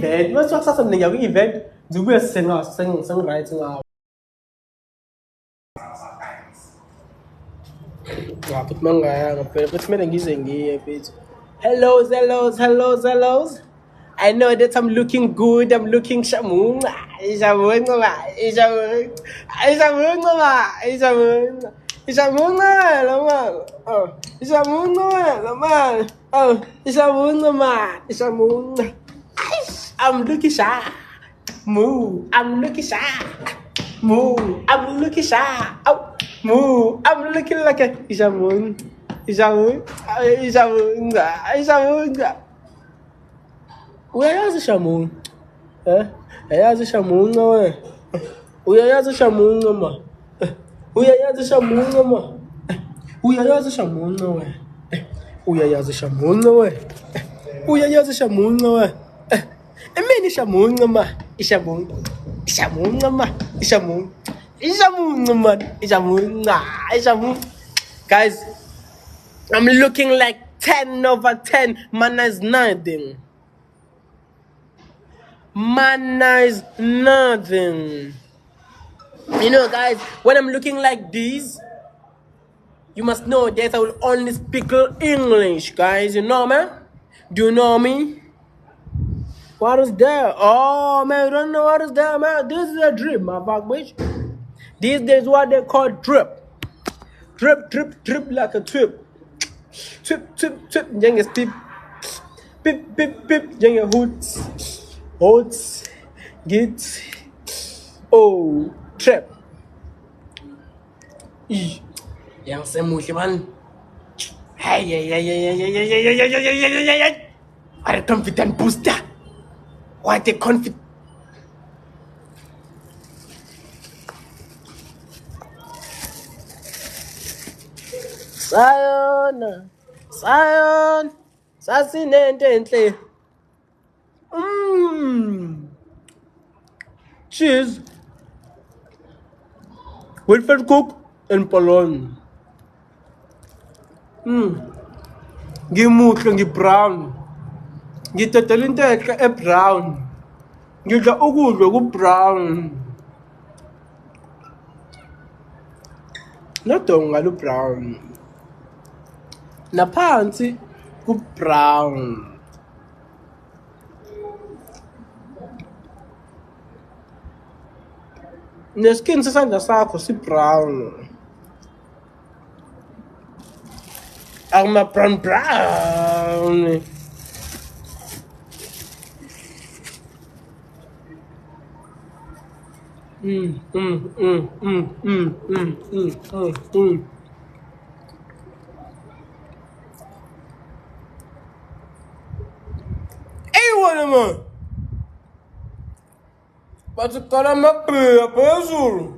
event mas success am nangyari event dubuya sing right nga ngapit mangaya ngaphela futhi mina ngize ngiye mfethu. Hellos. I know that I'm looking good. I'm looking shamunga. I'm looking shy. Moo. I'm looking shy. Moo. I'm looking shy. Oh. Moo. I'm looking like a Isamunga. Uyayazi shamunga? Ayazi shamunga we. Uyayazi shamunga ma. Uyayazi shamunga ma. Uyayazi shamunga we. Uyayazi shamunga we. Uyayazi shamunga we. Emini shamunga ma. Ishamunga ma. Ishamunga man. Guys, I'm looking like 10 over 10. Mana is nothing. You know, guys, when I'm looking like this, you must know that I will only speak English, guys. You know, man? Do you know me? What is there? Oh, man, you don't know what is there, man? This is a drip, my fuck, bitch. These days, what they call drip. Drip like a trip. Trip. Young pip. Young hoots. Get. Oh, trip. Yang semuanya man. Hey. What a confident booster. What a confident. Sion. Sasinentenhle. Cheese. Wilfred Cook and Polon. Ngimuhle ngibrown. Ngithetela into enhle ebrown. Ngidla ukudla okubrown. Nodonga lu brown. Naphansi ku brown. Neskin sesandla sakho si brown. Ama brown. Man. But the color my puzzle.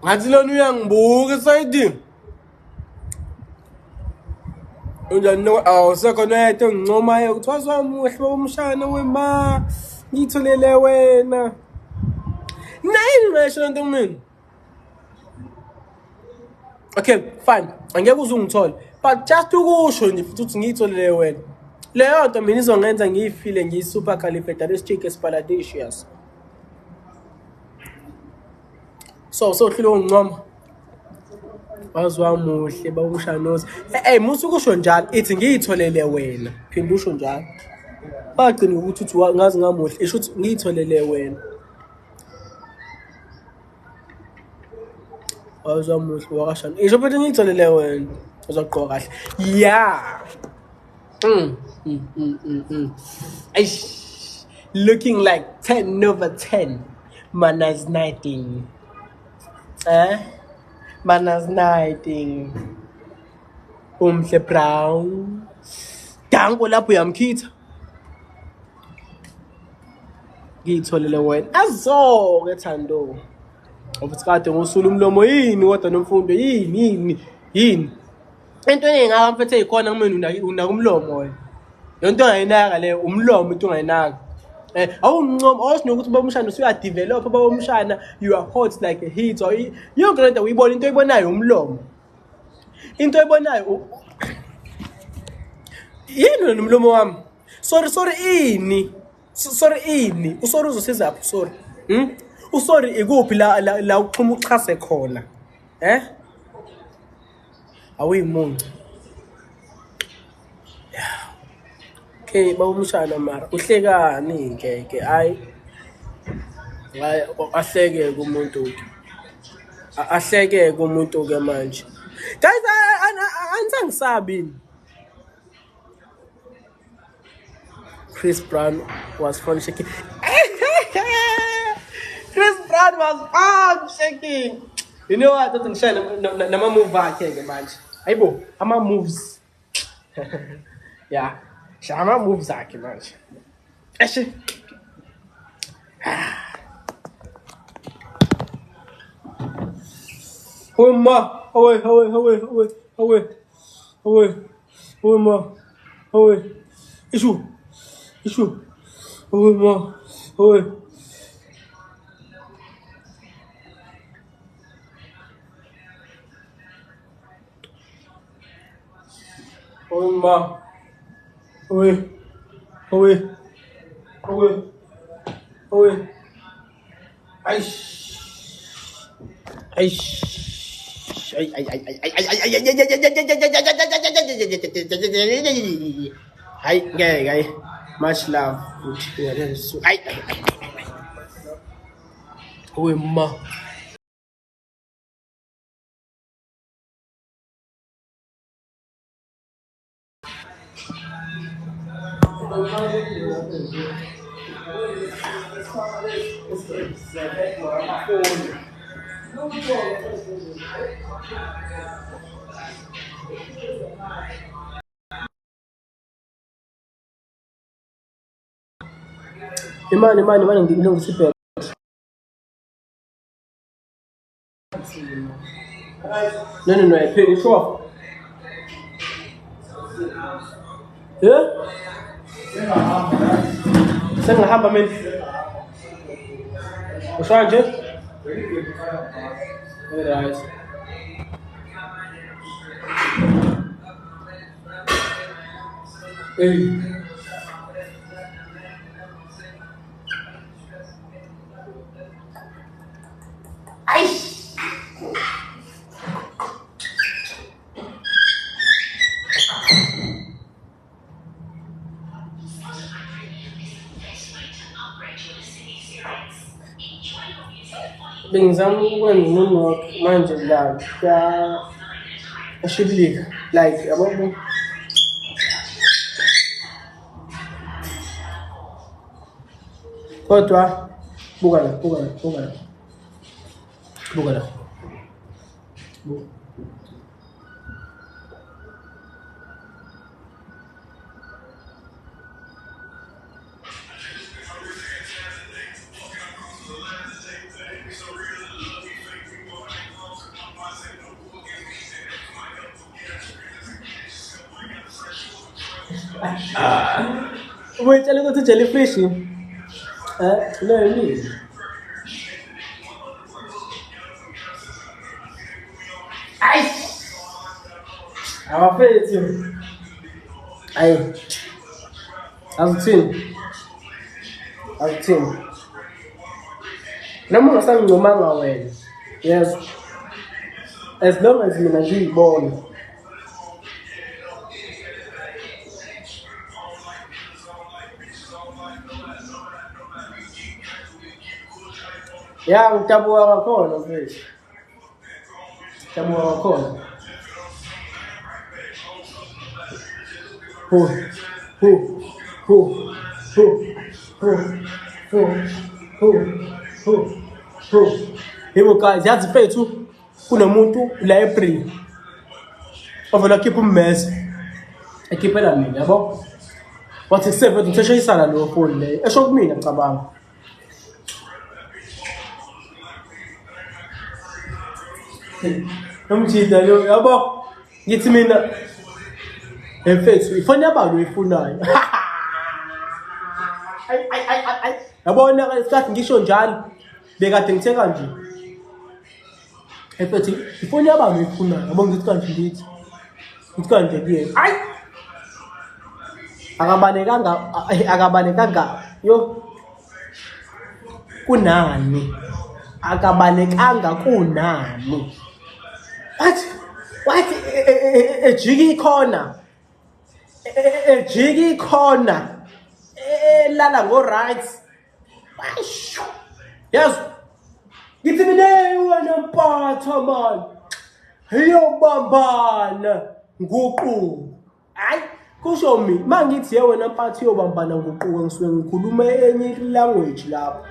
Ngathi yang buke side. Unjani awusekhonethe ngicoma ukuthwasa umuhle umshana wema ngitholele wena. Nayini ngisho nto mina. Okay, fine. Angeke uzungithole. But just ukusho nje futhi uthi ngitholele wena. Leyo nto mina izongenza ngiyifile ngiyi-supercalifragilisticexpialidocious. So hlilo ungicoma. Wazwa muhle bawushanoza. Hey, musu kusho njalo ithi ngiyitholele wena. Phinda usho njalo. Bagcina ukuthi uthi ngazi ngamuhle isho ukuthi ngiyitholele wena. Wazwa muhle wakashana. Isho phethe ngiyitholele wena. Uzaqoqa kahle. Yeah. Looking like 10 over 10. Mana's nighting. Mana's nighting. Umhle brown. Dango lapho yamkhitha. Ngiyitholele wena. Azo-ke Thando. Ngoba kade ngosula umlomo yini kodwa nomfundo yini. Into engaka mfethe ikhona kumina unaka umlomo wena. Yonto ongayinaka le umlomo into ongayinaka. Awumncoma awusinokuthi bomshana usuyadevelop bomshana you are hot like a heat or yonke lento uyibona into oyibonayo umlomo. into ebonayo yini nomlomo wami. Sorry ini. Sorry ini. Usorry uzosiza apho sorry. Usorry ikuphi la uxhuma uchase khona. Awuyimunci. Yeah. Okay, bawumshana mara. Uhlekani ke hayi. Hayi ahleke kumuntu. Ahleke kumuntu ke manje. Guys, angisangisabi. Chris Brown was fun shaking. Chris Brown was fun shaking. You know what? Don't shine. Nama move back here, man. Aibo, ama moves. Yeah, Shama moves back, man. Actually. Huma, away. Huma, away. Issue. Huma, away. Huma, away. Hi, guy. Much love. Huma. Imani ngikusiphela. No, I pay it off. Yeah? Sengihamba mina. Usho nje? Right. Bengizama ukwenza homework manje la ashibulika like yabo kodwa buka la wait, tell me to jellyfish. No, me. I'm afraid of you. I'm team. Namu nasa ngomanga wena. Yes. As long as mina ngiyibona. Yeah, ngitabuka kakhona mfethu. Ngitabuka kakhona. Yebo guys, yazi mfethu kunomuntu la April. Ovela keep ummese. Ekhipela mina yabo. Wathi seve ngishayisana lo phone le. Esho kumina ngicabanga. Nomjida lo yabo. Ngithi mina mfethu ifoni yabantu oyifunayo. Ay. Yabona isikhathi ngisho njalo bekade ngithe kanje. Mfethu ifoni yabantu oyifunayo. Yabo ngithi kanje ngithi Ikanti ke ay akabalekanga yo kunani akabalekanga kunani what ejiki khona ejiki khona lala ngo right basho yes ngithi mina wena mpatha man iyobambana nguqu hayi kusho mina mangithi wena mpatha iyobambana nguqu ngisuke ngikhuluma enye language lapho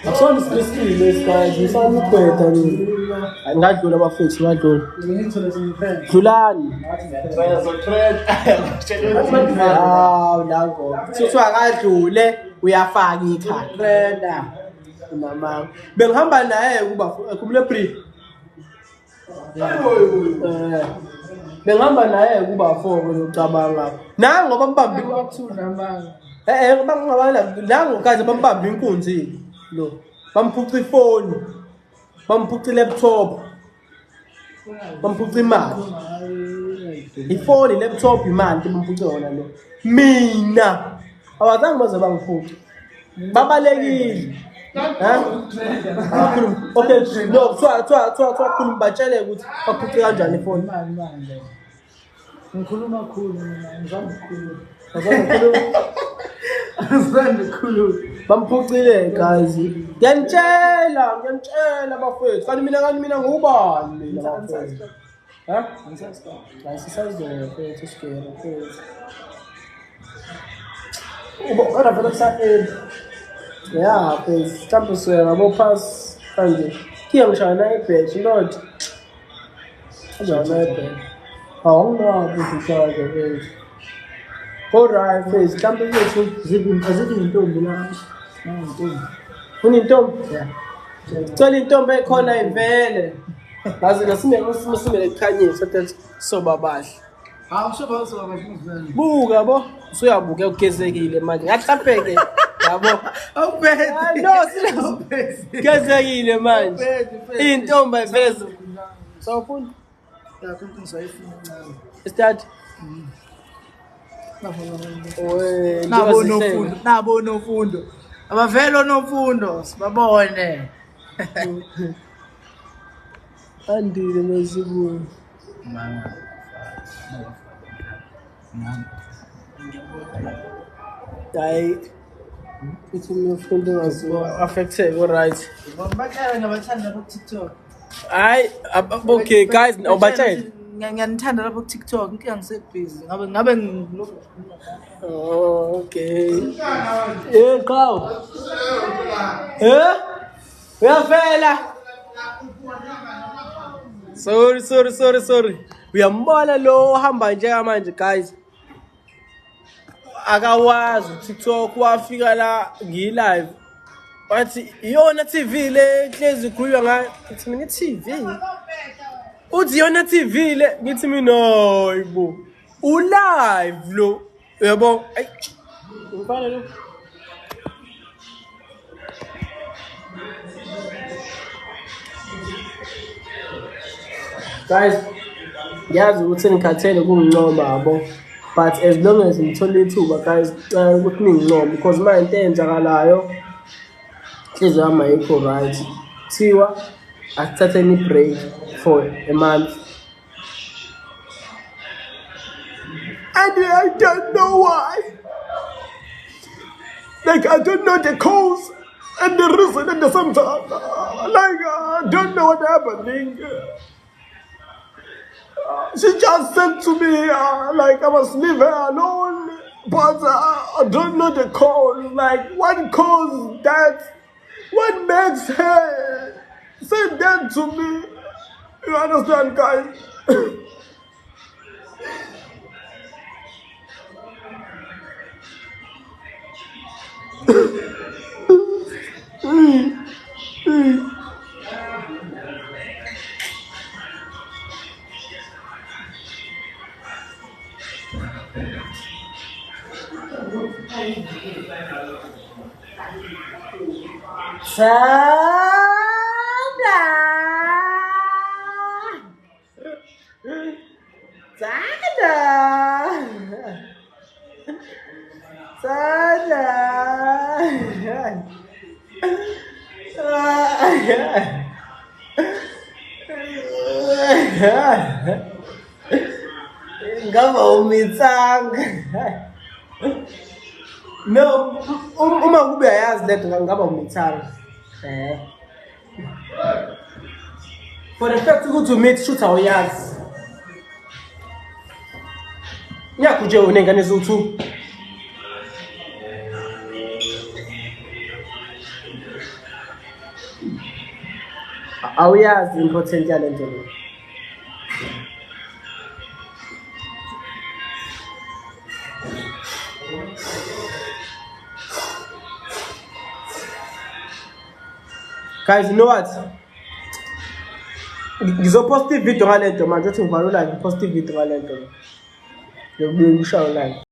Akusona isiqisile guys, ngisana ukwetha ni. Ngadlula abafethu ngadlula. Dlulani. Nango. Sithi akadlule uyafaka ikhanda. Mama. Bengihamba naye kuba kumle pre. Bengihamba naye kuba 4 ngicabanga. Nango bambambi kwakuthula manje. Bangabala nango kaze bambambi inkunzi. Lo bamphuca ifoni bamphuca ilaptop bamphuca imali ifoni laptop imali bamphuca yona lo mina awazange baze bangiphuca babalekile ha okay no twa khuluma batshele ukuthi baphuca kanjani ifoni manje ngikhuluma kakhulu mina ngizama ukukhuluma Bamphucile guys. Ngiyantshela bafethu. Kanti mina ngubani mina bafethu. Ha? Angisazi bafethu sikere bafethu. Ubona vele kusafeni. Yeah, bafethu. Mhlawumbe siyaba bopass kanje. Kiya ngishaya na ibhetch not. Ngishaya na ibhetch. Awungona ukuthatha bafethu. Alright, face. Mhlawumbe yethu azikho intombi la. Intombi. Unintombi? Yeah. Thola intombi ekhona ivele. Ngazi ngasimele kukhanyisa that soba bahle. Hawu soba bahle mvele. Buka bo. Usuyabuka ugezekile manje. Ngahlapheke. Yabo. Awuphethe. No, sile. Gezekile manje. Intombi vele. Sawufunda? Yeah, konke ngisayifuna ncane. Start. Nabo nofundo abavelo nofundo sibabone andile nesibu mama dai ukuthi nofundo waziwa affected all right bakhala nabathanda ku TikTok hayi okay guys awubatshela ngiyanithanda lapho ku TikTok inkinga ngisebusy ngabe okay qaw uyafela sorry uyambona lo ohamba nje manje guys akawazi TikTok wafika la ngi-live wathi iyona TV le hlezi ikhuluma ngayo ngithi mina TV uthi yona TV le ngithi mina hayibo ulive lo yabo ay ngifana lo guys yazi ukuthi ngikhathele kungincoma yabo but as long as ngithola ithuba guys ukuthi ningincoma because manje into eyenzakalayo inhliziyo yami ayikho right thiwa asithathe any break for a month and I don't know why, like I don't know the cause and the reason at the same time, like I don't know what happening. She just said to me like I must leave her alone, but I don't know the cause, like what caused that, what makes her say that to me. You understand, guys? Sana Ngaba umitsanga. No, uma kube ayazi letho ngaba umitsanga. For the fact ukuthi umithi shoot awuyazi. Nyakho nje unengane eziwu2. Awuyazi important yale nto le. Guys, you know what? Ngizoposta ivideo ngale nto manje uthi ngivalula ngiposta ivideo ngale nto. Ngiyobuyisha online.